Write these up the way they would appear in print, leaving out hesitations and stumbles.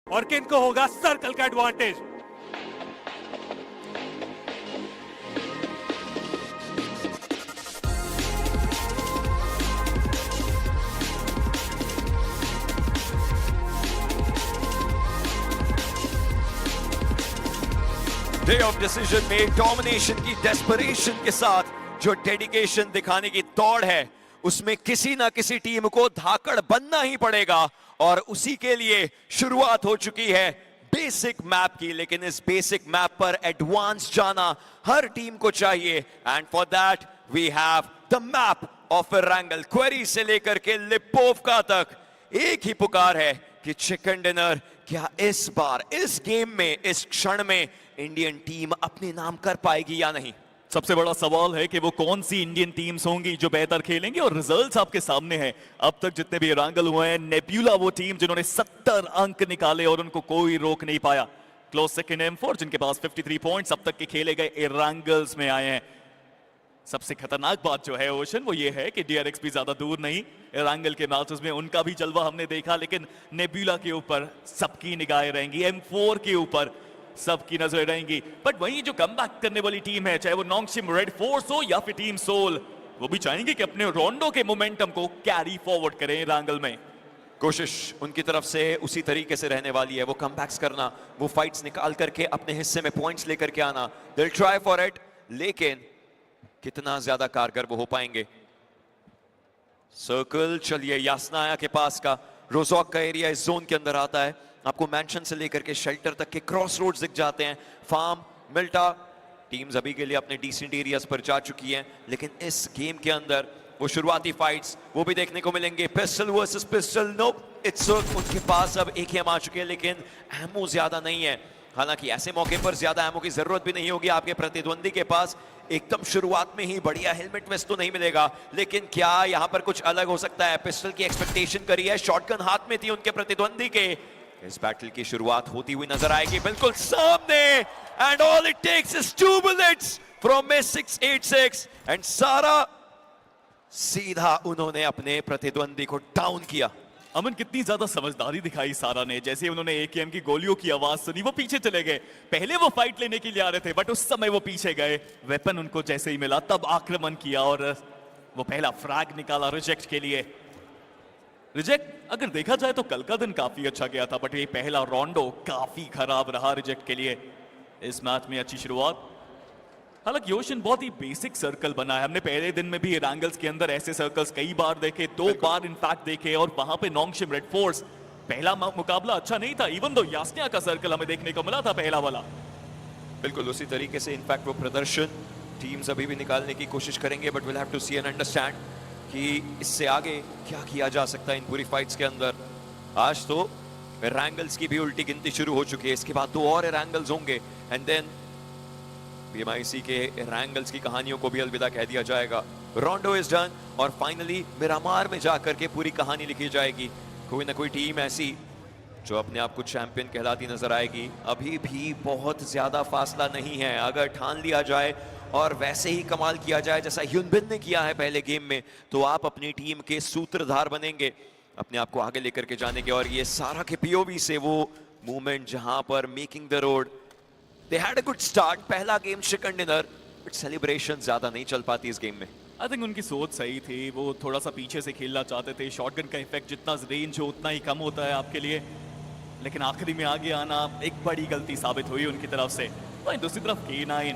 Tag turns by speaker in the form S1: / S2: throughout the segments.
S1: और किनको होगा सर्कल का एडवांटेज।
S2: डे ऑफ डिसीजन में डोमिनेशन की डेस्परेशन के साथ जो डेडिकेशन दिखाने की दौड़ है, उसमें किसी ना किसी टीम को धाकड़ बनना ही पड़ेगा और उसी के लिए शुरुआत हो चुकी है बेसिक मैप की। लेकिन इस बेसिक मैप पर एडवांस जाना हर टीम को चाहिए and for that we have the map of Erangel. Quarry से लेकर के लिपोवका तक एक ही पुकार है कि चिकन डिनर क्या इस बार इस गेम में इस क्षण में इंडियन टीम अपने नाम कर पाएगी या नहीं।
S3: सबसे बड़ा सवाल है कि वो कौन सी इंडियन टीम्स होंगी जो बेहतर खेलेंगी और रिजल्ट्स आपके सामने हैं। अब तक जितने भी एरांगल हुए हैं, नेब्यूला वो टीम जिन्होंने 70 अंक निकाले और उनको कोई रोक नहीं पाया। क्लोज सेकंड M4 जिनके पास 53 पॉइंट्स अब तक के खेले गए एरांगल्स में आए हैं। सबसे खतरनाक बात जो है ओशन वो ये है कि DRX भी ज्यादा दूर नहीं, एरांगल के मैचेस में उनका भी जलवा हमने देखा, लेकिन नेब्यूला के ऊपर सबकी निगाहें रहेंगी, M4 के ऊपर सबकी नजरें रहेंगी। बट वहीं जो कमबैक करने वाली टीम है, चाहे वो नोंगशिम रेड फोर्स हो या फिर टीम सोल, वो भी चाहेंगे कि अपने रोंडो के मोमेंटम को कैरी फॉरवर्ड करें एरांगल में।
S2: कोशिश उनकी तरफ से उसी तरीके से रहने वाली है, वो कमबैक्स करना, वो फाइट्स निकाल करके अपने हिस्से में पॉइंट्स लेकर के आना। They will try for it, लेकिन कितना ज्यादा कारगर वो हो पाएंगे। सर्कल चलिए यासनाया के पास का रोजॉक का एरिया इस जोन के अंदर आता है। आपको मैंशन से लेकर के शेल्टर तक के क्रॉस रोड्स दिख जाते हैं। फार्म, मिल्टा टीम्स अभी के लिए अपने डिसेंट एरियाज पर जा चुकी हैं, लेकिन इस गेम के अंदर वो शुरुआती फाइट्स वो भी देखने को मिलेंगे। Pistol versus pistol, no it's उनके पास अब एक ही आ चुके हैं, लेकिन एमो ज्यादा नहीं है। हालांकि ऐसे मौके पर ज्यादा एमो की जरूरत भी नहीं होगी। आपके प्रतिद्वंदी के पास एकदम शुरुआत में ही बढ़िया हेलमेट वेस्ट तो नहीं मिलेगा, लेकिन क्या यहां पर कुछ अलग हो सकता है। पिस्टल की एक्सपेक्टेशन करी है, शॉटगन हाथ में थी उनके प्रतिद्वंदी के। इस बैटल की शुरुआत होती हुई नजर आएगी बिल्कुल सामने, and all it takes is 2 bullets from M686 and सारा सीधा उन्होंने अपने प्रतिद्वंदी को डाउन किया।
S3: अमन, कितनी ज्यादा समझदारी दिखाई सारा ने। जैसे उन्होंने AKM की गोलियों की आवाज सुनी, वो पीछे चले गए। पहले वो फाइट लेने के लिए आ रहे थे, बट उस समय वो पीछे गए। वेपन उनको जैसे ही मिला तब आक्रमण किया और वो पहला फ्रैग निकाला रिजेक्ट के लिए। रिजेक्ट अगर देखा जाए तो कल का दिन काफी अच्छा गया था, बट ये पहला रोंडो काफी खराब रहा रिजेक्ट के लिए। इस मैच में अच्छी शुरुआत, हालांकि ओशन बहुत ही बेसिक सर्कल बना है। हमने पहले दिन में भी एरांगल्स के अंदर ऐसे सर्कल्स कई बार देखे, 2 बार इनफैक्ट देखे, और वहां पे नोंगशिम रेड फोर्स पहला मुकाबला अच्छा नहीं था, इवन दो यास्निया का सर्कल हमें देखने को मिला था पहला वाला।
S2: बिल्कुल उसी तरीके से इनफैक्ट वो प्रदर्शन टीम्स अभी भी निकालने की कोशिश करेंगे, but will have to see and understand कि इससे आगे क्या किया जा सकता है इन पूरी फाइट्स के अंदर। आज तो एरांगल्स की भी उल्टी गिनती शुरू हो चुकी है, इसके बाद 2 और एरांगल्स होंगे एंड देन PMIC के एरांगल्स की कहानियों को भी अलविदा कह दिया जाएगा। रोंडो इज डन और फाइनली मिरामार में जाकर के पूरी कहानी लिखी जाएगी। कोई ना कोई टीम ऐसी जो अपने आप को चैंपियन कहलाती नजर आएगी। अभी भी बहुत ज्यादा फासला नहीं है, अगर ठान लिया जाए और वैसे ही कमाल किया जाए जैसा ह्युनबिन ने किया है पहले गेम में, तो आप अपनी टीम के सूत्रधार बनेंगे अपने आप को आगे लेकर के जाने के। और ये सारा के POV से वो मूवमेंट जहां पर making the road, they had a good start. पहला game chicken dinner, but celebration ज्यादा नहीं चल पाती इस गेम में।
S3: आई थिंक उनकी सोच सही थी, वो थोड़ा सा पीछे से खेलना चाहते थे। शॉटगन का इफेक्ट जितना रेंज हो उतना ही कम होता है आपके लिए, लेकिन आखिरी में आगे आना एक बड़ी गलती साबित हुई उनकी तरफ से। वहीं दूसरी तरफ K9,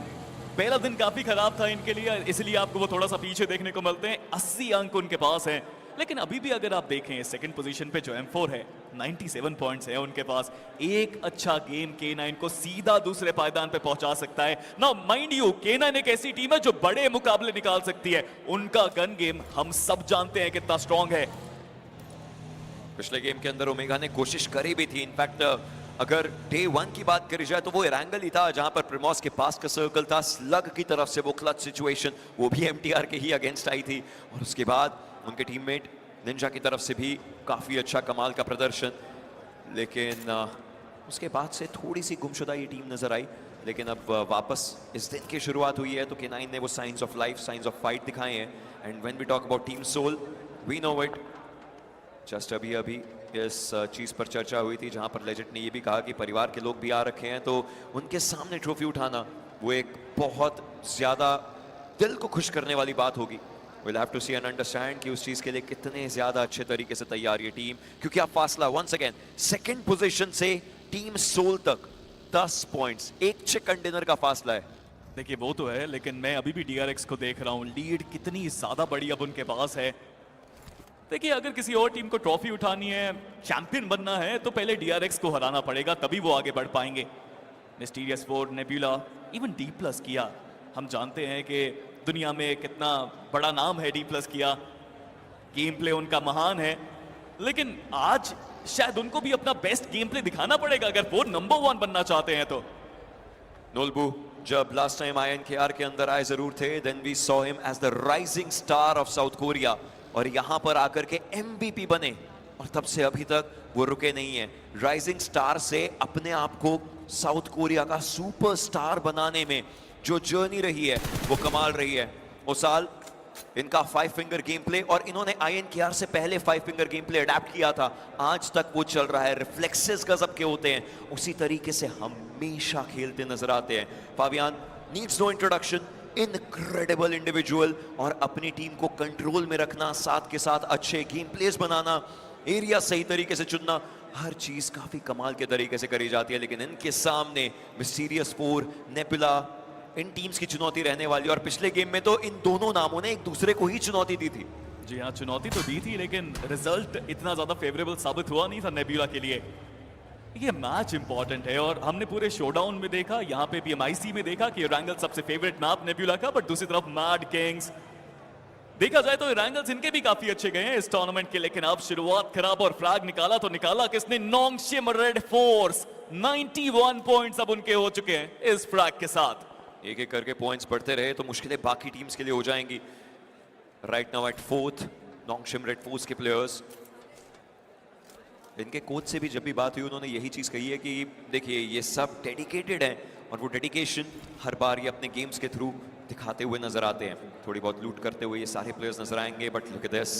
S3: पहला दिन काफी खराब था इनके लिए, इसलिए आपको वो थोड़ा सा पीछे देखने को मिलते हैं। 80 अंक उनके पास हैं, लेकिन अभी भी अगर आप देखें सेकंड पोजीशन पे जो M4 है, 97 पॉइंट्स है उनके पास। एक अच्छा गेम K9 को सीधा दूसरे पायदान पे पहुंचा सकता है ना। माइंड यू, K9 एक ऐसी टीम है जो बड़े मुकाबले निकाल सकती है। उनका गन गेम हम सब जानते हैं कितना स्ट्रांग है।
S2: पिछले गेम के अंदर ओमेगा ने कोशिश करी भी थी। इनफैक्ट अगर डे 1 की बात करी जाए तो वो एरांगल ही था जहां पर प्रिमोस के पास का सर्कल था। स्लग की तरफ से वो क्लच सिचुएशन, वो भी MTR के ही अगेंस्ट आई थी, और उसके बाद उनके टीममेट निंजा की तरफ से भी काफी अच्छा कमाल का प्रदर्शन। लेकिन उसके बाद से थोड़ी सी गुमशुदा ये टीम नजर आई, लेकिन अब वापस इस दिन की शुरुआत हुई है तो K9 ने वो science of life, science of fight दिखाए हैं। And when we talk about team soul, we know it, just अभी इस चीज़ पर चर्चा हुई थी जहां पर लेजेंड ने ये भी कहा कि परिवार के लोग भी आ रखे हैं तो उनके सामने ट्रॉफी उठाना वो एक बहुत ज़्यादा दिल को खुश करने वाली बात होगी। We'll have to see and understand कि उस चीज़ के लिए कितने ज़्यादा अच्छे तरीके से तैयार ये टीम, क्योंकि आप फासला वंस अगेन सेकंड पोजीशन से टीम सोल तक 10 पॉइंट्स, एक चिकन डिनर का फासला है।
S3: देखिए वो तो है, लेकिन मैं अभी भी DRX को देख रहा हूँ, लीड कितनी ज्यादा बड़ी अब उनके पास है। देखिए अगर किसी और टीम को ट्रॉफी उठानी है, चैंपियन बनना है, तो पहले DRX को हराना पड़ेगा, तभी वो आगे बढ़ पाएंगे। Mysterious four, nebula, even D+ किया, हम जानते हैं कि दुनिया में कितना बड़ा नाम है D+ किया, गेम प्ले उनका महान है, लेकिन आज शायद उनको भी अपना बेस्ट गेम प्ले दिखाना पड़ेगा अगर वो नंबर 1 बनना चाहते हैं तो।
S2: नोलबू जब लास्ट टाइम INKR के अंदर आए जरूर थे, then we saw him as the rising star of south Korea, और यहां पर आकर के MVP बने और तब से अभी तक वो रुके नहीं है। राइजिंग स्टार से अपने आप को साउथ कोरिया का सुपरस्टार बनाने में जो जर्नी रही है वो कमाल रही है। उस साल इनका 5 फिंगर गेम प्ले, और इन्होंने INKR से पहले 5 फिंगर गेम प्ले अडेप्ट किया था, आज तक वो चल रहा है। रिफ्लेक्सेस गजब के होते हैं, उसी तरीके से हमेशा खेलते नजर आते हैं। Fabian needs no introduction, incredible individual, और अपनी टीम को कंट्रोल में रखना, साथ के साथ अच्छे गेम प्लेस बनाना, एरिया सही तरीके से चुनना, हर चीज काफी कमाल के तरीके से करी जाती है। लेकिन इनके सामने मिस्टीरियस फोर, नेबुला, इन टीम्स की चुनौती रहने वाली, और पिछले गेम में तो इन दोनों नामों ने एक दूसरे को ही चुनौती दी थी।
S3: जी हाँ, चुनौती तो दी थी, लेकिन रिजल्ट इतना ज्यादा फेवरेबल साबित हुआ नहीं था नेब्यूला के लिए। ये मैच इंपॉर्टेंट है, और हमने पूरे शोडाउन में देखा, यहाँ पे भी MIC में देखा कि रैंगल सबसे फेवरेट मैप नेब्यूला का, बट दूसरी तरफ मैड किंग्स, देखा जाए तो रैंगल्स इनके भी काफी अच्छे गए हैं इस टूर्नामेंट के। लेकिन अब शुरुआत खराब, और फ्रैग निकाला तो निकाला किसने? नोंगशिम रेड फोर्स। 91 पॉइंट्स अब उनके हो चुके हैं इस फ्रैग के साथ।
S2: एक एक करके पॉइंट्स बढ़ते रहे तो मुश्किलें बाकी टीम्स के लिए हो जाएंगी। Right now at 4th Nongshim Red Force के प्लेयर्स। इनके कोच से भी जब भी बात हुई उन्होंने यही चीज कही है कि देखिए ये सब डेडिकेटेड हैं, और वो डेडिकेशन हर बार ये अपने गेम्स के थ्रू दिखाते हुए नजर आते हैं। थोड़ी बहुत लूट करते हुए ये सारे प्लेयर्स नजर आएंगे, बट लुक एट दिस,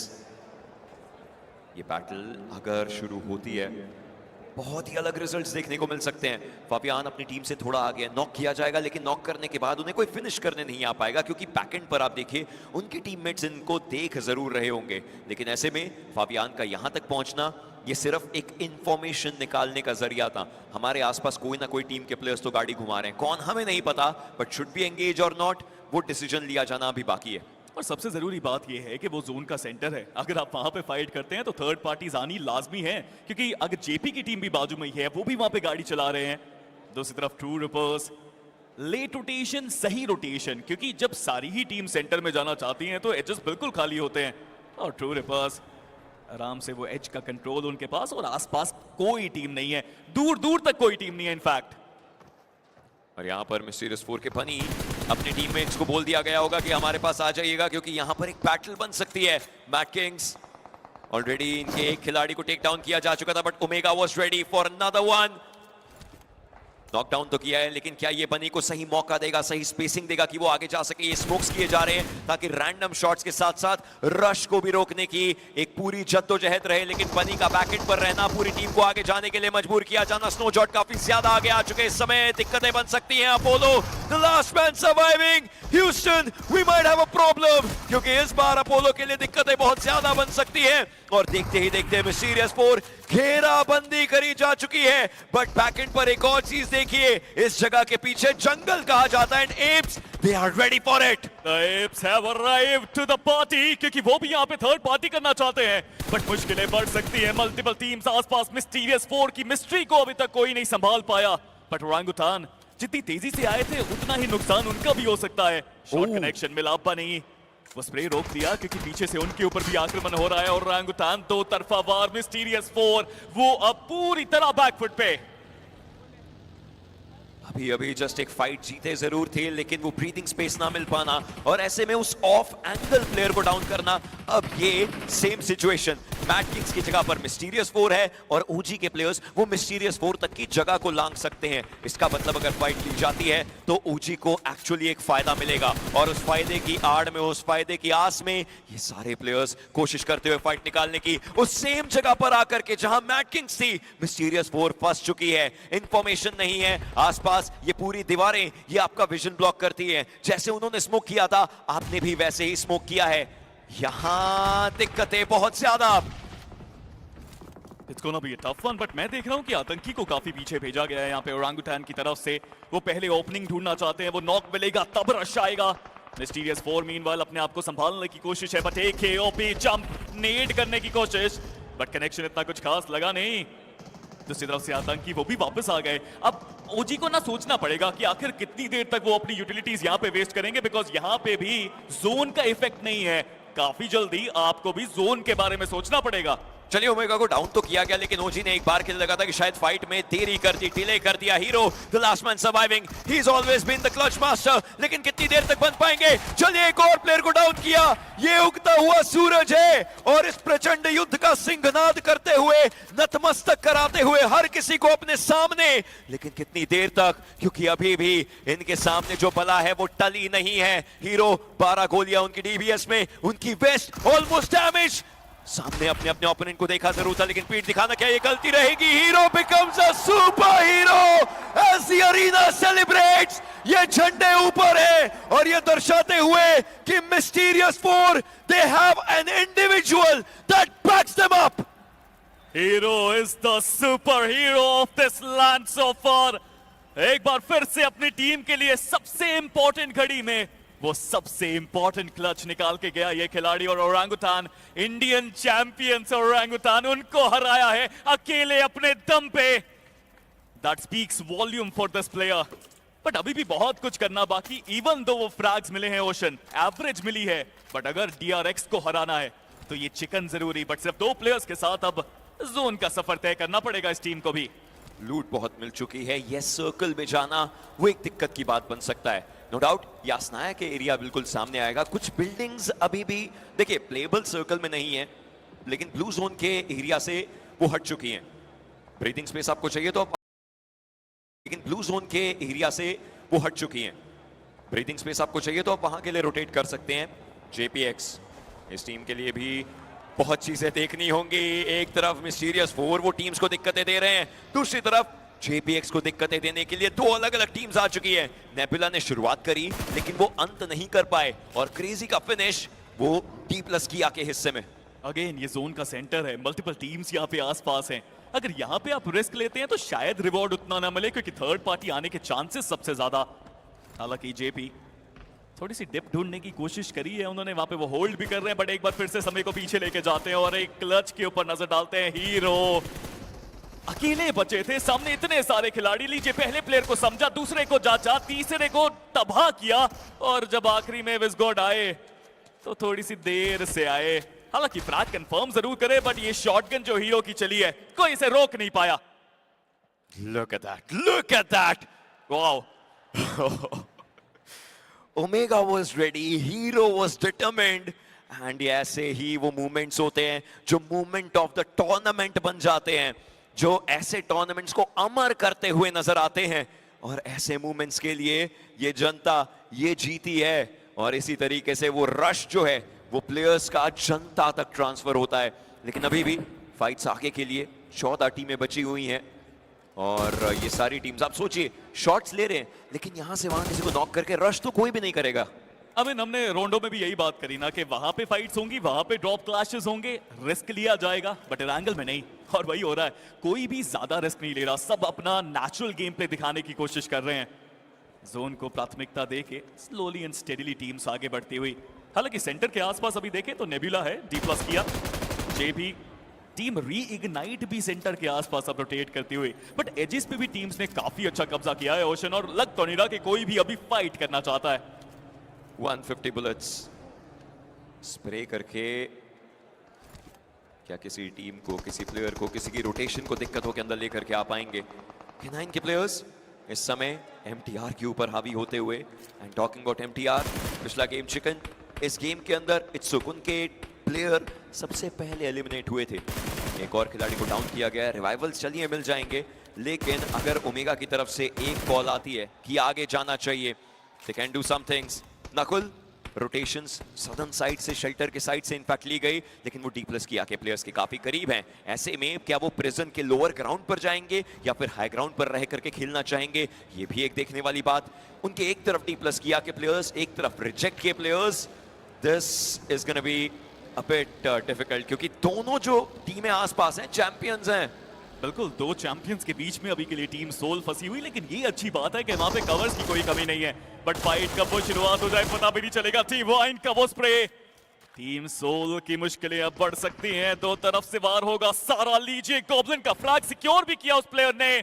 S2: ये बैटल अगर शुरू होती है बहुत ही अलग रिजल्ट्स देखने को मिल सकते हैं। फाबियान अपनी टीम से थोड़ा आगे, नॉक किया जाएगा, लेकिन नॉक करने के बाद उन्हें कोई फिनिश करने नहीं आ पाएगा, क्योंकि बैकएंड पर आप देखिए उनके टीममेट्स इनको देख जरूर रहे होंगे। लेकिन ऐसे में फाबियान का यहां तक पहुंचना ये सिर्फ एक इंफॉर्मेशन निकालने का जरिया था। हमारे आसपास कोई ना कोई टीम के प्लेयर्स तो गाड़ी घुमा रहे हैं, कौन हमें नहीं पता, बट शुड बी एंगेज और नॉट, वो डिसीजन लिया जाना अभी बाकी है।
S3: और सबसे जरूरी बात यह है कि वो जोन का सेंटर है, अगर आप वहां पे फाइट करते हैं तो थर्ड पार्टीज आनी लाजमी है, क्योंकि अगर JP की टीम भी बाजू में ही है, वो भी वहां पे गाड़ी चला रहे हैं। दूसरी तरफ ट्रू रिपर्स, लेट रोटेशन, सही रोटेशन, क्योंकि जब सारी ही टीम सेंटर में जाना चाहती हैं तो एजेस बिल्कुल खाली होते हैं, और ट्रू रिपर्स आराम से वो एज का कंट्रोल उनके पास, और आसपास कोई टीम नहीं है, दूर दूर तक कोई टीम नहीं है इनफैक्ट।
S2: और यहाँ पर मिस्टीरियस फोर के बनी अपने टीममेट्स को बोल दिया गया होगा कि हमारे पास आ जाइएगा, क्योंकि यहाँ पर एक बैटल बन सकती है। मैड किंग्स ऑलरेडी इनके एक खिलाड़ी को टेक डाउन किया जा चुका था, but omega was ready for another one. Knockdown तो किया है, लेकिन क्या ये बनी को सही मौका देगा, सही स्पेसिंग देगा कि वो आगे जा सके? ये स्मोक्स किए जा रहे हैं ताकि रैंडम शॉट्स के साथ साथ रश को भी रोकने की एक पूरी जद्दोजहद रहे, लेकिन बनी का बैकएंड पर रहना, पूरी टीम को आगे जाने के लिए मजबूर किया जाना। स्नोजॉट काफी ज्यादा आगे आ चुके हैं, इस समय दिक्कतें बन सकती हैं। Apollo the last man surviving, Houston we might have a problem, क्योंकि इस बार अपोलो के लिए दिक्कतें बहुत ज्यादा बन सकती हैं। और देखते ही देखते मिस्टीरियस फोर घेराबंदी करी जा चुकी है, बट बैकएंड पर एक और चीज देखिए, इस जगह के पीछे जंगल कहा जाता है, and apes they are ready for it.
S3: The apes have arrived to the party, क्योंकि वो भी यहाँ पे थर्ड पार्टी करना चाहते हैं, बट मुश्किलें बढ़ सकती है। मल्टीपल टीम्स आसपास, मिस्टीरियस फोर की मिस्ट्री को अभी तक कोई नहीं संभाल पाया, बट ओरांगुटान जितनी तेजी से आए थे उतना ही नुकसान उनका भी हो सकता है। शॉट कनेक्शन मिला नहीं, वो स्प्रे रोक दिया क्योंकि पीछे से उनके ऊपर भी आक्रमण हो रहा है, और ओरांगुटान दो तरफा वार। मिस्टीरियस फोर वो अब पूरी तरह बैकफुट पे।
S2: अभी अभी जस्ट एक फाइट जीते जरूर थे, लेकिन वो ब्रीथिंग स्पेस ना मिल पाना और ऐसे में उस ऑफ एंगल प्लेयर को डाउन करना। अब ये सेम सिचुएशन मैट किंग्स की जगह पर मिस्टीरियस 4 है और ओजी के प्लेयर्स वो मिस्टीरियस 4 तक की जगह को लांग सकते हैं। इसका मतलब अगर फाइट ली जाती है तो ओजी को एक्चुअली एक फायदा मिलेगा और उस फायदे की आड़ में, उस फायदे की आस में ये सारे प्लेयर्स कोशिश करते हुए फाइट निकालने की उस सेम जगह पर आकर के जहां मैट किंग्स थी। मिस्टीरियस 4 फंस चुकी है, इंफॉर्मेशन नहीं है आसपास, ये पूरी दीवारें ये आपका विजन ब्लॉक करती है। जैसे उन्होंने स्मोक किया था आपने भी वैसे ही स्मोक किया है। यहां दिक्कतें बहुत ज्यादा।
S3: It's gonna be a tough one, but मैं देख रहा हूं कि आतंकी को काफी पीछे भेजा गया है यहाँ पे ओरांगुटान की तरफ से। वो पहले ओपनिंग ढूंढना चाहते हैं, वो नॉक मिलेगा तब रश आएगा। मिस्टीरियस 4 मीनवाइल अपने आप को संभालने की कोशिश है, बट एक एओपी जंप नेड करने की कोशिश, बट कनेक्शन इतना कुछ खास लगा नहीं। दूसरी तरफ से आतंकी वो भी वापस आ गए। अब ओजी को ना सोचना पड़ेगा कि आखिर कितनी देर तक वो अपनी यूटिलिटीज यहाँ पे वेस्ट करेंगे, बिकॉज यहाँ पे भी जोन का इफेक्ट नहीं है। काफी जल्दी आपको भी जोन के बारे में सोचना पड़ेगा।
S2: चलिए ओमेगा को डाउन तो किया गया, लेकिन ओजी ने एक बार के लिए लगा था कि शायद फाइट में देरी कर दी, डिले कर दिया। Hero the last man surviving, he is always been the clutch master, लेकिन कितनी देर तक बन पाएंगे। चलिए एक और प्लेयर को डाउन किया। ये उगता हुआ सूरज है और इस प्रचंड युद्ध का सिंहनाद करते हुए, नतमस्तक कराते हुए हर किसी को अपने सामने, लेकिन कितनी देर तक, क्योंकि अभी भी इनके सामने जो बला है वो टली नहीं है। हीरो 12 गोलियां उनकी डीबीएस में, उनकी वेस्ट ऑलमोस्ट डैमेज। सामने अपने अपने ओपोनेंट को देखा जरूर था, लेकिन पीठ दिखाना क्या ये गलती रहेगी। Hero becomes a super hero as the arena celebrates. ये झंडे ऊपर है और ये दर्शाते हुए कि mysterious 4 they have an individual that backs them up.
S3: Hero is the super hero of this land so far. एक बार फिर से अपनी टीम के लिए सबसे इंपॉर्टेंट घड़ी में वो सबसे इंपॉर्टेंट क्लच निकाल के गया ये खिलाड़ी। और ओरांगुटान इंडियन चैंपियंस ओरांगुटान उनको हराया है अकेले अपने दम पे। That speaks volume for this player. But अभी भी बहुत कुछ करना बाकी। इवन दो वो फ्रैग्स मिले हैं, ओशन एवरेज मिली है, बट अगर डीआरएक्स को हराना है तो ये चिकन जरूरी। बट सिर्फ 2 प्लेयर्स के साथ अब जोन का सफर तय करना पड़ेगा इस टीम को भी।
S2: लूट बहुत मिल चुकी है, ये सर्कल में जाना वो एक दिक्कत की बात बन सकता है। नो डाउट यासनाया के एरिया बिल्कुल सामने आएगा। कुछ बिल्डिंग्स अभी भी देखिए प्लेबल सर्कल में नहीं है, लेकिन ब्लू जोन के एरिया से वो हट चुकी हैं। ब्रीथिंग स्पेस आपको चाहिए तो, लेकिन ब्लू जोन के एरिया से वो हट चुकी हैं। ब्रीथिंग स्पेस आपको चाहिए तो आप वहां के लिए रोटेट कर सकते हैं। जेपीएक्स इस टीम के लिए भी बहुत चीजें देखनी होंगी। एक तरफ मिस्टीरियस 4 वो टीम्स को दिक्कतें दे रहे हैं, दूसरी तरफ जेपीएक्स को दिक्कतें देने के लिए 2 अलग अलग टीम्स आ चुकी है। नेबुला ने शुरुआत करी लेकिन वो अंत नहीं कर पाए और क्रेजी का फिनिश वो D+ किया के हिस्से में।
S3: अगेन ये जोन का सेंटर है, मल्टीपल टीम्स यहाँ पे आसपास हैं। अगर यहाँ पे आप रिस्क लेते हैं तो शायद रिवॉर्ड उतना ना मिले, क्योंकि थर्ड पार्टी आने के चांसेस सबसे ज्यादा। हालांकि जेपी थोड़ी सी डिप ढूंढने की कोशिश करी है उन्होंने, वहां पे वो होल्ड भी कर रहे हैं, बट एक बार फिर से समय को पीछे लेके जाते हैं और एक क्लच के ऊपर नजर डालते हैं। हीरो अकेले बचे थे, सामने इतने सारे खिलाड़ी। लीजिए पहले प्लेयर को समझा, दूसरे को जांचा, तीसरे को तबाह किया, और जब आखिरी में विस्गॉड आए तो थोड़ी सी देर से आए। हालांकि फ्रैग कंफर्म जरूर करे, बट ये शॉटगन जो हीरो की चली है कोई इसे रोक नहीं पाया।
S2: Look at that, look at that, wow. Omega was ready, Hero was determined, and ऐसे ही वो मूवमेंट्स होते हैं जो मूवमेंट ऑफ द टूर्नामेंट बन जाते हैं, जो ऐसे टूर्नामेंट्स को अमर करते हुए नजर आते हैं। और ऐसे मूवमेंट्स के लिए ये जनता ये जीती है, और इसी तरीके से वो रश जो है वो प्लेयर्स का जनता तक ट्रांसफर होता है। लेकिन अभी भी फाइट्स आगे के लिए 14 टीमें बची हुई हैं, और ये सारी टीम्स आप सोचिए शॉट्स ले रहे हैं, लेकिन यहां से वहां किसी को नॉक करके रश तो कोई भी नहीं करेगा।
S3: हमने रोंडो में भी यही बात करी ना कि वहां पे फाइट्स होंगी, वहां पे ड्रॉप क्लैशेस होंगे, रिस्क लिया जाएगा, बट एंगल में नहीं। और वही हो रहा है, कोई भी ज्यादा रिस्क नहीं ले रहा, सब अपना नेचुरल गेम प्ले दिखाने की कोशिश कर रहे हैं। जोन को प्राथमिकता देके स्लोली एंड स्टेडीली टीम्स आगे बढ़ती हुई। हालांकि सेंटर के आसपास अभी देखें तो नेबुला है, D+ किया, जेबी टीम री-इग्नाइट भी सेंटर के आसपास अब रोटेट करती हुई। बट एजेस पे भी टीम्स ने काफी अच्छा कब्जा किया है ओशन, और लग तो नहीं रहा कि कोई भी अभी फाइट करना चाहता है।
S2: 150 बुलेट्स स्प्रे करके क्या किसी टीम को, किसी प्लेयर को, किसी की रोटेशन को दिक्कत हो के अंदर लेकर के आ पाएंगे? K9 के प्लेयर्स इस समय MTR के ऊपर हावी होते हुए। एंड टॉकिंग अबाउट MTR, पिछला गेम चिकन, इस गेम के अंदर इत्सुकुन के प्लेयर सबसे पहले एलिमिनेट हुए थे। एक और खिलाड़ी को डाउन किया गया है। रिवाइवल्स चलिए मिल जाएंगे, लेकिन अगर ओमेगा की तरफ से एक कॉल आती है कि आगे जाना चाहिए, they can do some things. Nakul rotations southern side से, शेल्टर के साइड से इनफैक्ट ली गई, लेकिन वो D+ किया के प्लेयर्स के काफी करीब हैं। ऐसे में क्या वो प्रिजन के लोअर ग्राउंड पर जाएंगे या फिर हाई ग्राउंड पर रह करके खेलना चाहेंगे, ये भी एक देखने वाली बात। उनके एक तरफ D+ किया के प्लेयर्स, एक तरफ रिजेक्ट के players. This is gonna be a bit difficult, क्योंकि दोनों जो टीमें आसपास हैं चैंपियंस हैं।
S3: बिल्कुल, दो चैंपियंस के बीच में अभी के लिए टीम सोल फंसी हुई, लेकिन ये अच्छी बात है कि वहां पे कवर्स की कोई कमी नहीं है। बट फाइट कब वो शुरुआत हो जाए पता भी नहीं चलेगा। टीम वाइन का वो स्प्रे, टीम सोल की मुश्किलें अब बढ़ सकती हैं। दो तरफ से वार होगा सारा। लीजिए, गॉब्लिन का फ्लैग सिक्योर भी किया उस प्लेयर ने।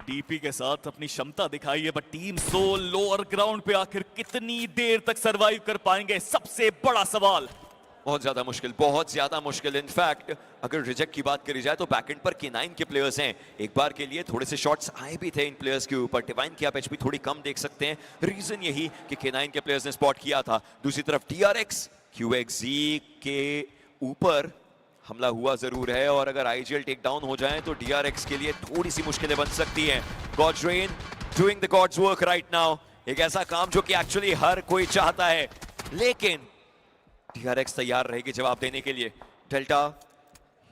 S3: डीपी के साथ अपनी क्षमता दिखाई है, but team soul lower ground पे आखिर कितनी देर तक सरवाइव कर पाएंगे, सबसे बड़ा सवाल।
S2: बहुत ज्यादा मुश्किल। इनफैक्ट अगर रिजेक्ट की बात करी जाए तो बैकएंड पर K9 के प्लेयर्स हैं। एक बार के लिए थोड़े से शॉट्स आए भी थे इन प्लेयर्स के ऊपर। डिवाइन की आप एचपी थोड़ी कम देख सकते हैं, रीजन यही कि K9 के प्लेयर्स ने स्पॉट किया था। दूसरी तरफ DRX QXZ के ऊपर हमला हुआ जरूर है, और अगर IGL टेक डाउन हो जाए तो DRX के लिए थोड़ी सी मुश्किलें बन सकती हैं। Gods Reign doing the God's work right now, एक ऐसा काम जो कि एक्चुअली हर कोई चाहता है, लेकिन DRX तैयार रहेगी जवाब देने के लिए। डेल्टा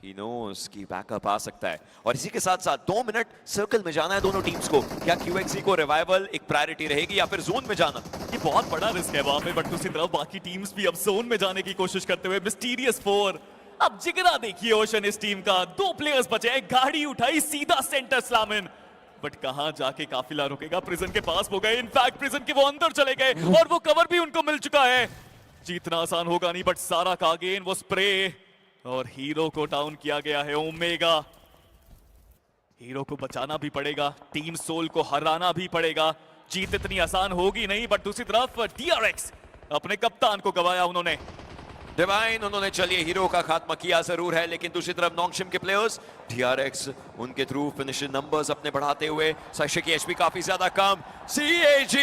S2: ही नोस की बैकअप आ सकता है, और इसी के साथ साथ 2 मिनट सर्कल में जाना है दोनों टीम्स को। क्या QXZ को रिवाइवल एक प्रायोरिटी रहेगी या फिर जोन में जाना?
S3: ये बहुत बड़ा रिस्क है वहां पे, बट दूसरी तरफ बाकी टीम्स भी अब जोन में जाने की कोशिश करते हुए। मिस्टीरियस 4, अब जिगरा देखिए ओशन इस टीम का। 2 प्लेयर्स बचे, गाड़ी उठाई सीधा सेंटर स्लैमिन, बट कहां जाके काफिला रुकेगा? प्रिजन के पास हो गए, इनफैक्ट प्रिजन के वो अंदर चले गए, और वो कवर भी उनको मिल चुका है। जीतना आसान होगा नहीं, बट सारा का अगेन वो स्प्रे, और हीरो को डाउन किया गया है। ओमेगा हीरो को बचाना भी पड़ेगा, टीम सोल को हराना भी पड़ेगा। जीत इतनी आसान होगी नहीं, बट दूसरी तरफ DRX अपने कप्तान को गवाया उन्होंने।
S2: डिवाइन उन्होंने चलिए हीरो का खात्मा किया जरूर है, लेकिन दूसरी तरफ नॉन्गशिम के प्लेयर्स DRX उनके थ्रू फिनिशिंग नंबर्स अपने बढ़ाते हुए। साइशे की एचपी काफी ज्यादा कम। CAG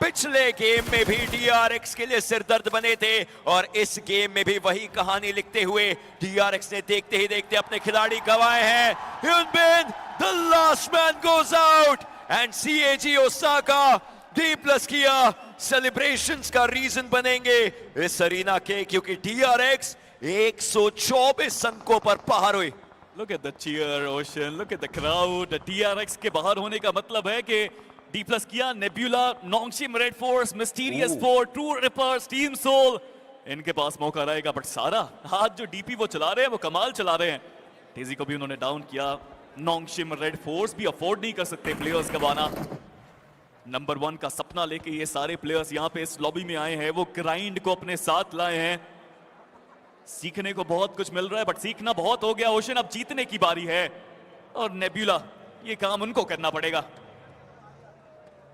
S2: पिछले गेम में भी DRX के लिए सिरदर्द बने थे, और इस गेम में भी वही कहानी लिखते हुए DRX ने देखते ही देखते अपने खिलाड़ी गंवाए हैं। Hyunbin, the last man goes out, and CAG Osaka D+ किया, सेलिब्रेशंस का रीजन बनेंगे इस अरीना के, क्योंकि DRX 124 अंकों पर बाहर हुई।
S3: Look at the cheer, Ocean. Look at the crowd. DRX के बाहर होने का मतलब है कि D+ किया, Nebula, Nongshim, Red Force, Mysterious 4, True Rippers, Team Soul, इनके पास मौका रहेगा। बट सारा हाथ जो डीपी वो चला रहे हैं वो कमाल चला रहे हैं। टेजी को भी उन्होंने डाउन किया। नॉन्गशिम, रेड फोर्स भी अफोर्ड नहीं कर सकते प्लेयर्स गवाना। नंबर 1 का सपना लेके ये सारे प्लेयर्स यहाँ पे इस लॉबी में आए हैं, वो ग्राइंड को अपने साथ लाए हैं। सीखने को बहुत कुछ मिल रहा है, बट सीखना बहुत हो गया। ओशन अब जीतने की बारी है, और नेब्यूला ये काम उनको करना पड़ेगा।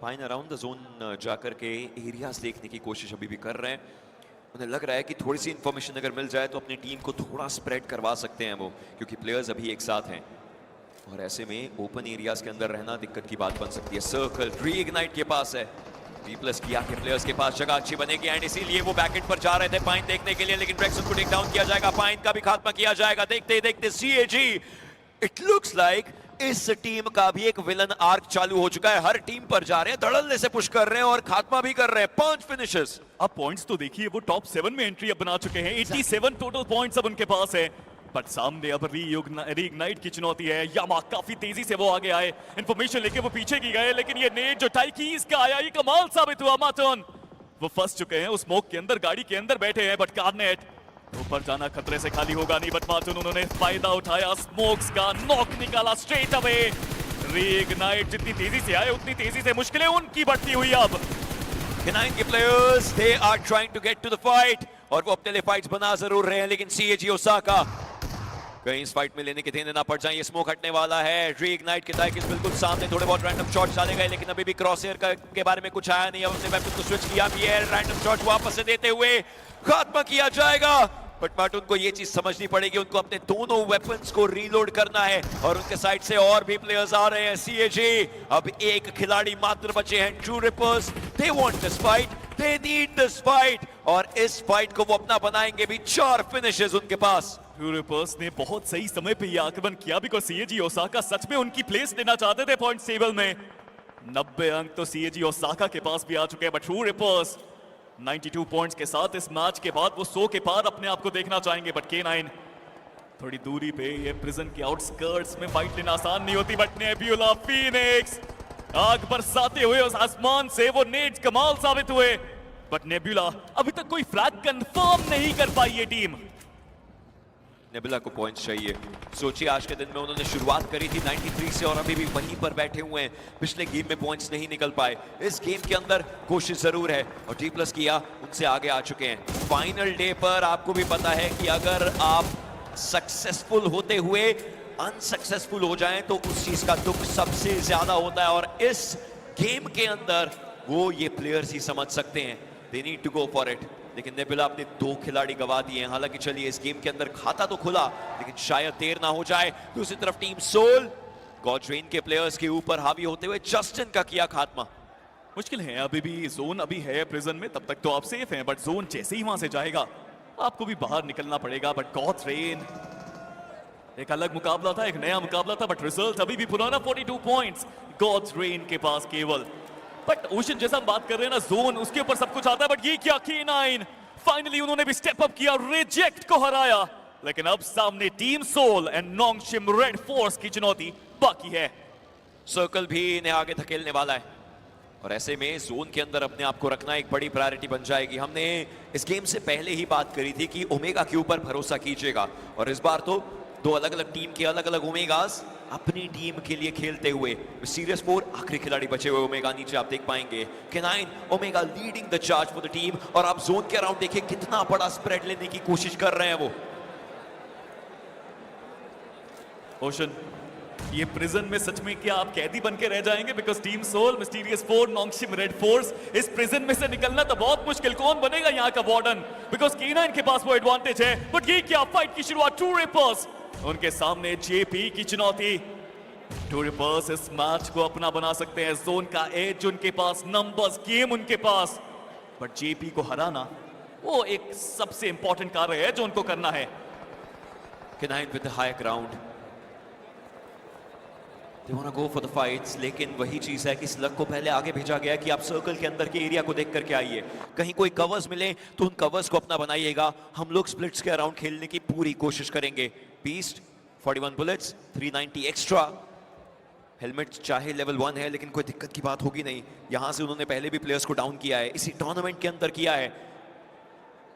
S2: फाइन अराउंड द जोन जाकर के एरियाज देखने की कोशिश अभी भी कर रहे हैं। उन्हें लग रहा है कि थोड़ी सी इंफॉर्मेशन अगर मिल जाए तो अपनी टीम को थोड़ा स्प्रेड करवा सकते हैं वो, क्योंकि प्लेयर्स अभी एक साथ हैं, और ऐसे में ओपन एरियाज के अंदर रहना दिक्कत की बात बन सकती है। सर्कल रीइग्नाइट के पास है, D+ किया के प्लेयर्स के पास जगह अच्छी बनेगी, एंड इसीलिए वो बैकएंड पर जा रहे थे पाइन देखने के लिए, लेकिन ब्रेक्सन को टेक डाउन किया जाएगा, पाइन का भी खात्मा किया जाएगा। देखते ही देखते CAG, इट लुक्स लाइक इस टीम का भी एक विलन आर्क चालू हो चुका है। हर टीम पर जा रहे हैं, धड़ल्ले से पुश कर रहे हैं और खात्मा भी कर रहे हैं। 5 फिनिशेस।
S3: अब पॉइंट्स तो देखिए, वो टॉप 7 में एंट्री अब बना चुके हैं। 87 टोटल पॉइंट्स अब उनके पास है, बट सामने अब रीइग्नाइट की चुनौती है। यामा काफी तेजी से वो आगे आए, इंफॉर्मेशन लेके वो पीछे की गए, लेकिन ये नेट जो टाइकीज का आया ये कमाल साबित हुआ। माटन वो फंस चुके हैं उस स्मोक के अंदर, गाड़ी के अंदर बैठे हैं, बट कार्नेट ऊपर जाना खतरे से खाली होगा नहीं। बट माटन उन्होंने फायदा उठाया स्मोक्स का, नॉक निकाला स्ट्रेट अवे। रीइग्नाइट जितनी तेजी से आए उतनी तेजी से मुश्किलें उनकी बढ़ती हुई। अब
S2: K9 के players they are trying to get to the fight, और वो अपने लिए फाइट्स बना जरूर रहे हैं, लेकिन CAG ओसाका कहीं इस फाइट में लेने के देने ना पड़ जाए। ये स्मोक हटने वाला है, रीइग्नाइट के टाइकिस बिल्कुल सामने, थोड़े बहुत रैंडम शॉट्स डाले गए, लेकिन अभी भी क्रॉसएयर के बारे में कुछ आया नहीं। अब अपने वेपन को स्विच किया भी है, रैंडम शॉट वापस से देते हुए खात्मा किया जाएगा। बट उनको ये चीज समझनी पड़ेगी, उनको अपने दोनों वेपन्स को रीलोड करना है और उनके साइड से और भी प्लेयर्स आ रहे हैं। सीएजी अब एक खिलाड़ी मात्र बचे हैं, true reapers. They want this fight, they need this fight और इस फाइट को वो अपना बनाएंगे भी। 4 फिनिशेस उनके पास।
S3: ट्रू रिपर्स ने बहुत सही समय पे ये आक्रमण किया बिकॉज़ सीएजी ओसाका सच में उनकी प्लेस लेना चाहते थे पॉइंट टेबल में। 90 अंक तो सीएजी ओसाका के पास भी आ चुके हैं, बट ट्रू रिपर्स 92 पॉइंट्स के साथ इस मैच के बाद वो 100 के पार अपने आप को देखना चाहेंगे। बट K9 थोड़ी दूरी पे, ये प्रिजन के आउटस्कर्ट्स में फाइट लेना आसान नहीं होती। बट नेब्यूला फीनिक्स आग बरसाते हुए उस आसमान से वो नेट्स कमाल साबित हुए। बट नेब्यूला अभी तक कोई फ्लैग कंफर्म नहीं कर पाई ये टीम।
S2: नेबुला को पॉइंट्स चाहिए। सोचिए आज के दिन में उन्होंने शुरुआत करी थी 93 से और अभी भी वहीं पर बैठे हुए हैं। पिछले गेम में पॉइंट्स नहीं निकल पाए, इस गेम के अंदर कोशिश जरूर है और D+ किया, उनसे आगे आ चुके हैं। फाइनल डे पर आपको भी पता है कि अगर आप सक्सेसफुल होते हुए अनसक्सेसफुल हो जाएं तो उस चीज का दुख सबसे ज्यादा होता है और इस गेम के अंदर वो ये प्लेयर्स ही समझ सकते हैं। They need to go for it. लेकिन नेबुला अपने 2 खिलाड़ी गवा दिए हैं। हालांकि चलिए इस गेम के अंदर खाता तो खुला, लेकिन शायद देर ना हो जाए। दूसरी तरफ टीम सोल गॉड्रेन के प्लेयर्स के ऊपर हावी होते हुए जस्टिन का किया खात्मा।
S3: मुश्किल है, अभी भी जोन अभी है प्रिजन में, तब तक तो आप सेफ हैं। बट जोन जैसे ही वहां से जाएगा आपको भी बाहर निकलना पड़ेगा। बट गॉड्रेन एक अलग मुकाबला था, एक नया मुकाबला था, बट रिजल्ट अभी भी पुराना। 42 पॉइंट्स गॉड्रेन के पास केवल। बट ओशन जैसा हम बात कर रहे हैं ना, जोन उसके ऊपर सब कुछ आता है। बट ये क्या K9 फाइनली उन्होंने भी स्टेप अप किया, रिजेक्ट को हराया। लेकिन अब सामने Team Soul and Nongshim Red Force की चुनौती बाकी है।
S2: सर्कल भी इन्हें आगे धकेलने वाला है और ऐसे में जोन के अंदर अपने आप को रखना एक बड़ी प्रायोरिटी बन जाएगी। हमने इस गेम से पहले ही बात करी थी कि ओमेगा के ऊपर भरोसा कीजिएगा और इस बार तो 2 अलग अलग टीम के अलग अलग ओमेगास अपनी टीम के लिए खेलते हुए। सीरियस 4 आखिरी खिलाड़ी बचे हुए ओमेगा, नीचे आप देख पाएंगे K9 omega leading the charge for the team और आप जोन के अराउंड देखिए कितना बड़ा स्प्रेड लेने की कोशिश कर रहे हैं वो।
S3: ओशन ये प्रिजन में सच में क्या आप कैदी बन के रह जाएंगे? Because Team Soul, Mysterious 4, Nongshim Red Force, इस प्रिजन में से निकलना तो बहुत मुश्किल। कौन बनेगा यहाँ का वार्डन? बिकॉज K9 के पास वो एडवांटेज है। बट ये क्या फाइट की शुरुआत, ट्रू रिपर्स उनके सामने JP की चुनौती। ट्रू रिपर्स इस मैच को अपना बना सकते हैं। जोन का एज उनके पास, नंबर्स, गेम उनके पास, बट JP को हराना वो एक सबसे इंपॉर्टेंट कार्य है जो उनको करना है।
S2: K9 with the high ground. They want to go for the fights, लेकिन वही चीज है कि स्लग को पहले आगे भेजा गया कि आप सर्कल के अंदर के एरिया को देख करके आइए। कहीं कोई कवर्स मिले तो उन कवर्स को अपना बनाइएगा। हम लोग स्प्लिट्स के अराउंड खेलने की पूरी कोशिश करेंगे। Beast 41 bullets, 390 extra. हेलमेट चाहे लेवल 1 है लेकिन कोई दिक्कत की बात होगी नहीं। यहां से उन्होंने पहले भी प्लेयर्स को डाउन किया है, इसी टूर्नामेंट के अंदर किया है।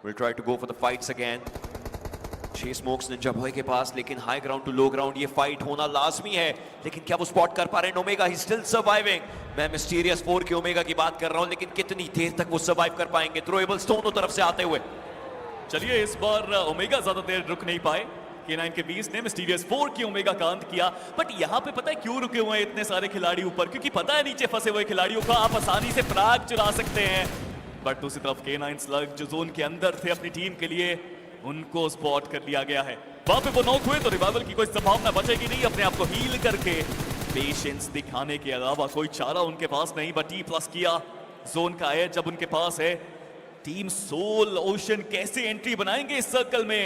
S2: We'll try to go for the fights again. 6 smokes ninja boy के पास, लेकिन high ground to low ground ये फाइट होना लाजमी है। लेकिन क्या वो स्पॉट कर पा रहे हैं ओमेगा? He still surviving. मैं मिस्टीरियस 4 के ओमेगा की बात कर रहा हूं, लेकिन कितनी देर तक वो सर्वाइव कर पाएंगे थ्रोएबल्स दोनों तरफ से आते हुए।
S3: चलिए इस बार ओमेगा ज्यादा देर रुक नहीं पाए। K9 के 20 ने मिस्टीरियस 4 की ओमेगा का अंत किया। बट यहाँ पे पता है क्यों रुके हुए हैं इतने सारे खिलाड़ी ऊपर? क्योंकि पता है नीचे फंसे हुए खिलाड़ियों को आप आसानी से फ्रैग चुरा सकते हैं। बट दूसरी तरफ K9 स्लग जो जोन के अंदर थे अपनी टीम के लिए, उनको स्पॉट कर लिया गया है। वहां पे वो नॉक हुए तो रिवाइवल की कोई संभावना बचेगी नहीं। अपने आप को हील करके पेशेंस दिखाने के अलावा कोई चारा उनके पास नहीं। बट T+ किया, जोन का एज जब उनके पास है। टीम सोल ओशन कैसे एंट्री बनाएंगे इस सर्कल में?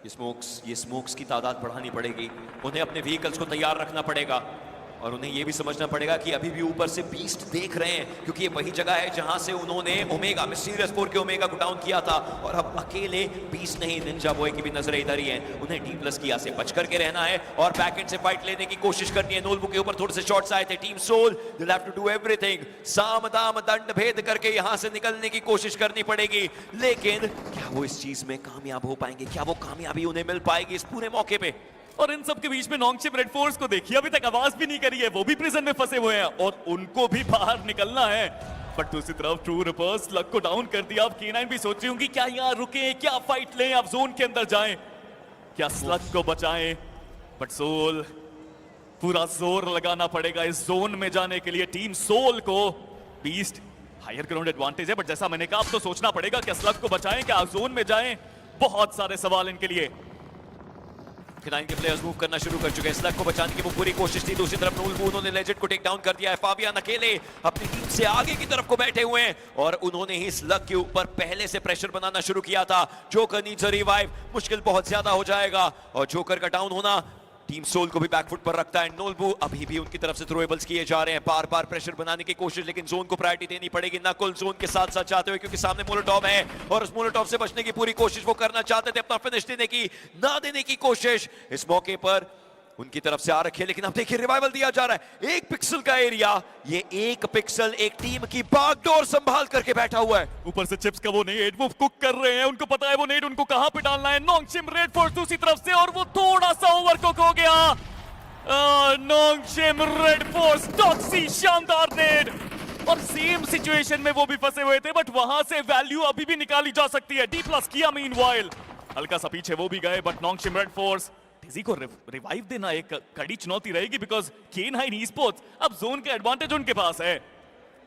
S2: ये स्मोक्स की तादाद बढ़ानी पड़ेगी। उन्हें अपने व्हीकल्स को तैयार रखना पड़ेगा और उन्हें यह भी समझना पड़ेगा कि अभी भी ऊपर से बीस्ट देख रहे हैं, क्योंकि ये वही जगह है जहां से उन्होंने ओमेगा मिस्टीरियस 4 के ओमेगा को डाउन किया था। और अब अकेले बीस्ट नहीं, निंजा बॉय की भी नजरें इधर ही हैं। उन्हें D+ किया से बच करके रहना है और बैकएंड से फाइट लेने की कोशिश करनी है। नोलबू के ऊपर थोड़े से शॉट्स आए थे। Team soul will have to do everything, साम दाम दंड भेद करके यहां से निकलने की कोशिश करनी पड़ेगी। लेकिन क्या वो इस चीज में कामयाब हो पाएंगे? क्या वो कामयाबी उन्हें मिल पाएगी इस पूरे मौके पे?
S3: और इन सब के बीच में नोंगशिम रेड फोर्स को देखिए, अभी तक आवाज भी नहीं करी है। वो भी प्रिजन में फंसे हुए हैं और उनको भी बाहर निकलना है। बट दूसरी तरफ ट्रू रिपर्स स्लग को डाउन कर दिया। अब K9 भी सोच रही होंगी क्या यहाँ रुके, क्या फाइट लें, अब जोन के अंदर जाएं, क्या स्लग को बचाएं? बट सोल पूरा जोर लगाना पड़ेगा इस जोन में जाने के लिए। टीम सोल को बीस्ट हायर ग्राउंड एडवांटेज है, बट जैसा मैंने कहा अब तो सोचना पड़ेगा कि स्लग को बचाएं, क्या जोन में जाएं, बहुत सारे सवाल इनके लिए।
S2: K9 के प्लेयर्स मूव करना शुरू कर चुके हैं। स्लग को बचाने की वो पूरी कोशिश थी। दूसरी तरफ नूलबू उन्होंने लेजेंड को टेक डाउन कर दिया है। फाबियान अकेले अपनी टीम से आगे की तरफ को बैठे हुए हैं और उन्होंने ही स्लग के ऊपर पहले से प्रेशर बनाना शुरू किया था। जोकर नीड्स अ रिवाइव, मुश्किल बहुत ज्यादा हो जाएगा और जोकर का डाउन होना टीम सोल को भी बैकफुट पर रखता है। नोलबू अभी भी उनकी तरफ से थ्रोएबल्स किए जा रहे हैं, बार बार प्रेशर बनाने की कोशिश, लेकिन जोन को प्रायोरिटी देनी पड़ेगी। नकुल जोन के साथ साथ चाहते हुए, क्योंकि सामने मोलोटॉव है और उस मोलोटॉव से बचने की पूरी कोशिश वो करना चाहते थे, अपना फिनिश देने की ना देने की कोशिश इस मौके पर उनकी तरफ से आ रखी है। लेकिन अब देखिए रिवाइवल दिया जा रहा है। 1 पिक्सल का एरिया, ये 1 पिक्सल एक टीम की बागडोर संभाल करके बैठा हुआ है।
S3: ऊपर से चिप्स का वो नेड वो कुक कर रहे हैं, उनको पता है वो नेड उनको कहां पे डालना है। नोंगशिम रेड फोर्स दूसरी तरफ से और वो थोड़ा सा ओवरकुक हो गया। नोंगशिम रेड फोर्स टॉक्सी शानदार नेड और सेम सिचुएशन में वो भी फंसे हुए थे, बट वहां से वैल्यू अभी भी निकाली जा सकती है। डी प्लस किया मीनवाइल, हल्का सा पीछे वो भी गए, बट नोंगशिम रेड फोर्स टिजी को रिवाइव देना एक कड़ी चुनौती रहेगी, बिकॉज K9 ई-स्पोर्ट्स अब जोन का एडवांटेज उनके पास है।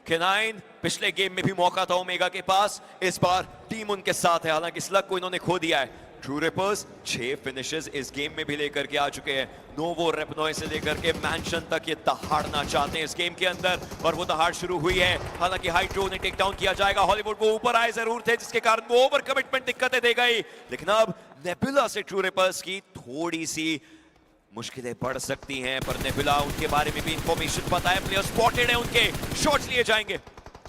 S2: K9 पिछले गेम में भी मौका था ओमेगा के पास, इस बार टीम उनके साथ है। हालांकि स्लग को इन्होंने खो दिया है। ट्रू रिपर्स 6 फिनिशेस इस गेम में भी लेकर के आ चुके हैं। नोवो रेपनॉय से लेकर के मैंशन तक ये दहाड़ना चाहते हैं इस गेम के अंदर और वो दहाड़ शुरू हुई है। हालांकि हाइड्रो ने टेक डाउन किया जाएगा। हॉलीवुड वो ऊपर आए जरूर थे, जिसके कारण वो ओवर कमिटमेंट दिक्कतें दे गई, लेकिन अब नेबुला से ट्रू रिपर्स की थोड़ी सी मुश्किलें बढ़ सकती हैं। पर नेबुला, उनके बारे में भी इंफॉर्मेशन पता है, प्लेयर स्पॉटेड है उनके, शॉट्स लिए जाएंगे।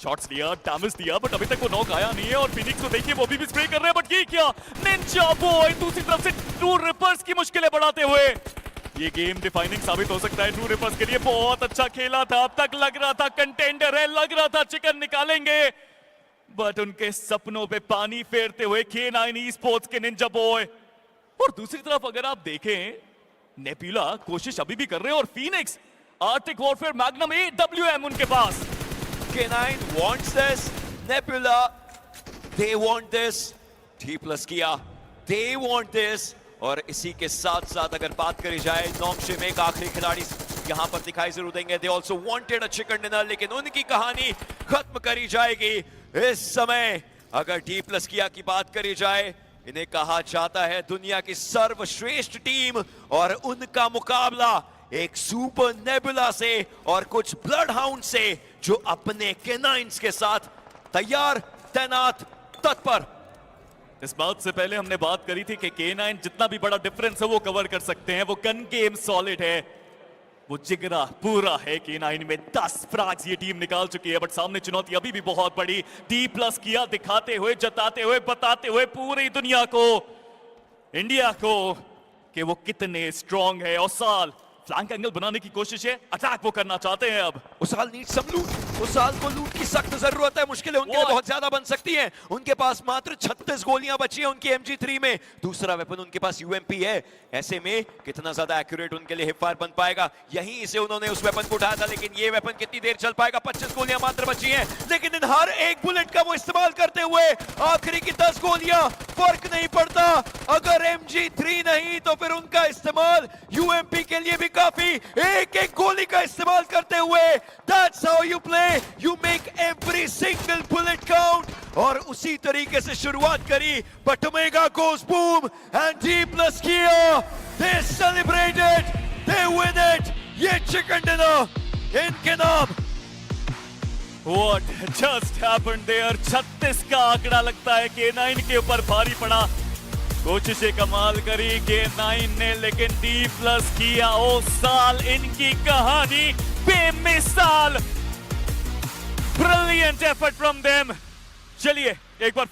S3: शॉट्स लिया, डैमेज दिया, बट अभी तक वो नॉक आया नहीं है और फिनिक्स को देखिए वो भी स्प्रे कर रहे हैं, बट ये क्या निंजा बॉय दूसरी तरफ से ट्रू रिपर्स की मुश्किलें बढ़ाते हुए। ये गेम डिफाइनिंग साबित हो सकता है ट्रू रिपर्स के लिए। बहुत अच्छा खेला था, अब तक लग रहा था कंटेंडर है, लग रहा था चिकन निकालेंगे, बट उनके सपनों पे पानी फेरते हुए K9 ई-स्पोर्ट्स के निंजा बॉय। और दूसरी तरफ अगर आप देखें, नेबुला कोशिश अभी भी कर रहे हैं और Phoenix Arctic warfare magnum AWM उनके पास।
S2: K9 wants this, Nebula, they want this, T plus किया, they want this, और इसी के साथ साथ अगर बात करी जाए नोंगशिम एक आखिरी खिलाड़ी यहां पर दिखाई जरूर देंगे। They also wanted a chicken dinner, लेकिन उनकी कहानी खत्म करी जाएगी इस समय। अगर T plus किया की बात करी जाए, इन्हें कहा जाता है दुनिया की सर्वश्रेष्ठ टीम और उनका मुकाबला एक सुपर नेबुला से और कुछ ब्लड हाउंड से जो अपने K9s के साथ तैयार, तैनात, तत्पर।
S3: इस बात से पहले हमने बात करी थी कि K9 जितना भी बड़ा डिफरेंस है वो कवर कर सकते हैं, वो गन गेम सॉलिड है, वो जिगरा पूरा है K9 में। 10 फ्रैग्स ये टीम निकाल चुकी है, बट सामने चुनौती अभी भी बहुत बड़ी। डी प्लस किया दिखाते हुए, जताते हुए, बताते हुए पूरी दुनिया को, इंडिया को, कि वो कितने स्ट्रॉन्ग है। और साल फ्लैंक एंगल बनाने की कोशिश है, अटैक वो करना चाहते हैं। अब
S2: उसाल नीड सम लूट, उसाल को लूट की सख्त जरूरत है। मुश्किलें उनके लिए बहुत ज्यादा बन सकती हैं। उनके पास मात्र 36 गोलियां बची हैं उनकी MG3 में, दूसरा वेपन उनके पास UMP है। ऐसे में कितना ज्यादा एक्यूरेट उनके लिए हिप फायर बन पाएगा। यहीं से उन्होंने उस वेपन को उठाया था, लेकिन ये वेपन कितनी देर चल पाएगा। 25 गोलियां मात्र बची हैं, लेकिन इन हर एक बुलेट का वो इस्तेमाल करते हुए आखिरी की 10 गोलियां, फर्क नहीं पड़ता। अगर MG3 नहीं तो फिर उनका इस्तेमाल UMP के लिए भी काफी, एक एक गोली का इस्तेमाल करते हुए। That's how you play, you make every single bullet count। और उसी तरीके से शुरुआत करी, but Omega goes boom and D plus किया, they celebrate it, they win it, ये chicken dinner इनके नाम।
S3: What just happened there? 36 का आंकड़ा लगता है K9 के ऊपर भारी पड़ा। कोशिशें कमाल करी K9 ने, लेकिन D प्लस किया। ओ साल इनकी कहानी बेमिसाल, ब्रिलियंट एफर्ट फ्रॉम देम। चलिए एक बार